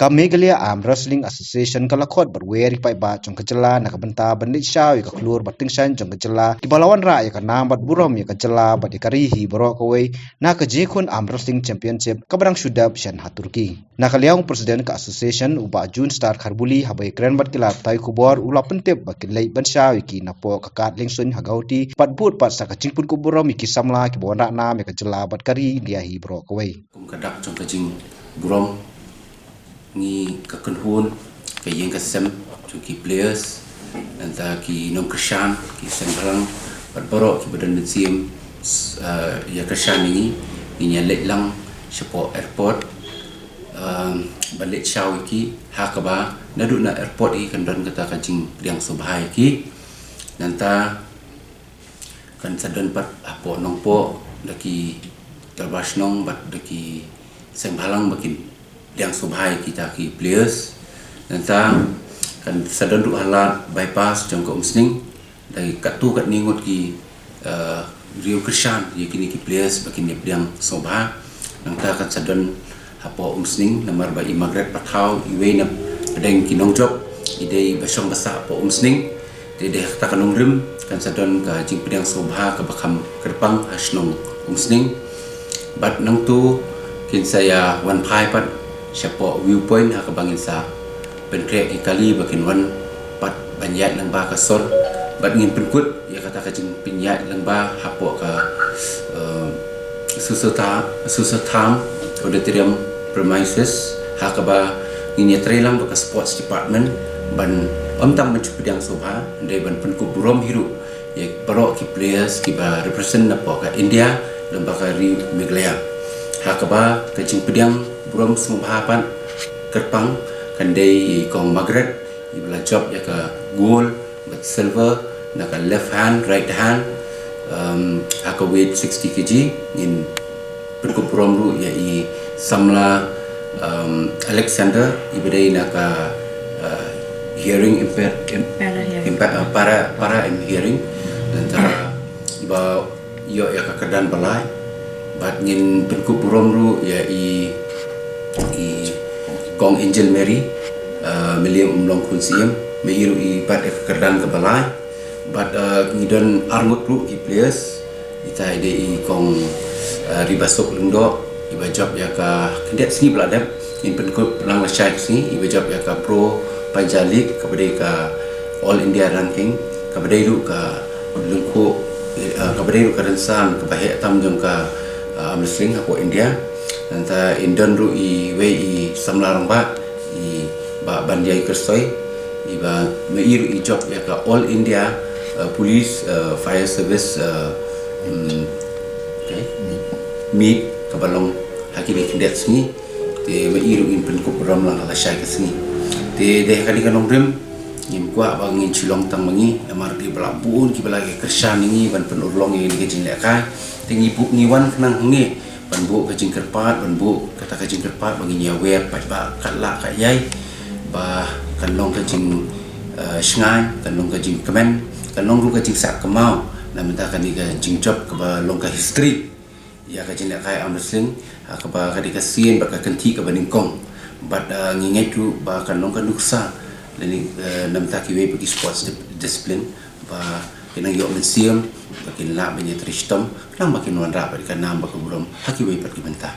Meghalaya Arm Wrestling Association kalakot berweri pai ba jong kejela nak benta bandit syau ka keluar bating san jong kejela di balawan ra ya kana bat burom ya kejela bat dikarihi boro kawai na ka jekun Arm Wrestling Championship kabarang sudab shan haturki na kaliang presiden ka association uba Jun Star Kharbuli habai kren bat kilap tai kubor ula pentep ba kilai ban syau ki napo kakat lengsun hagauti pat but pat sa ka jingpun kuburom ki samla ki bonda na me kejela bat kari dia hi boro kawai kum kadak jong ka jing burom ni kakenhun ke yang kasem ki players anta ki nom krishan ki sembalang berboro ki badan sim ya krishan ini nyalek lang sepo airport balik syau ki hakaba naduk na airport i kandan kata kajing yang subhai ki nanta kan sadon pat apo nongpo daki terbas nong bat daki sembalang bakin yang subhai kita ki players nanta kan sadon du halat bypass jong ko umsning dari katu kat ningut ki Rio Krishan ye kini ki players bakin yang subha nanta kan sadon hapo umsning nomor ba imagret pathau iwe na pedeng ki nongjob ide basong basa hapo umsning de ta kanong rim kan sadon ka jing pedang subha ka bakam kerpang hasnong umsning bat nang tu kin saya wan phai pat siapa viewpoint hak bangin sa penkret ikali bakin wan pat banyak nang ba kasor bat ngin penkut ya kata kajing pinyat nang ba hapo ka susatam auditorium premises hak ba ngin trelang ba sports department ban omtang mencupidang sobha ndai ban penkut burom hiru ya barok ki players ki ba represent na po ka India lembaga ri Meghalaya hak ba kajing pedang burom sembahapan kerpang kandai kong magret ibla job ya ka gold but silver na ka left hand right hand haka weight 60 kg in perkup burom ru ya i samla Alexander ibadai na ka hearing impaired para hearing antara iba yo ya ka kedan balai bat ngin perkup burom ru ya i Kong Angel Mary Miliam Umlong Kunsiam Meiru i bat kekerdan ke balai bat ngidon arngut ru i players ita ide i kong ribasok lungdo iba job ya ka kendet sini beladap in penkut pelang lasyai sini iba job ya ka pro panjalik kepada ka all India ranking kepada itu ka lengku kepada itu ka rensan ke bahaya tam jong ka wrestling hapo India nanta indon ru i we i samlarang ba i ba banjai kerstoi i ba meiru i job ya ka all India police fire service meet kabalong hakini kindet sini te meiru in penkup ram lang ala syai ke sini te deh kali kanong rem ngim kwa bangin chilong tang mangi amar di belabun ki balagi kersan ini ban penurlong ini ke jin lekai tingi bu ngiwan nang ngi banbu kajing kerpat banbu kata kajing kerpat bagi nyawer pat ba katla kat yai ba kanong kajing sngai kanong kajing kemen kanong ru kajing sak kemau na minta kan ni kajing job ke ba long ka history ya kajing lekai am wrestling ka ba kadi kasien ba ka kenti ka baningkong bat nginget tu ba kanong kan duksa dan minta kiwe bagi sports discipline ba kinang yok mensiam bakin la banyak tristom nang bakin wan ra pada kanam bakaburom haki wei pat kibenta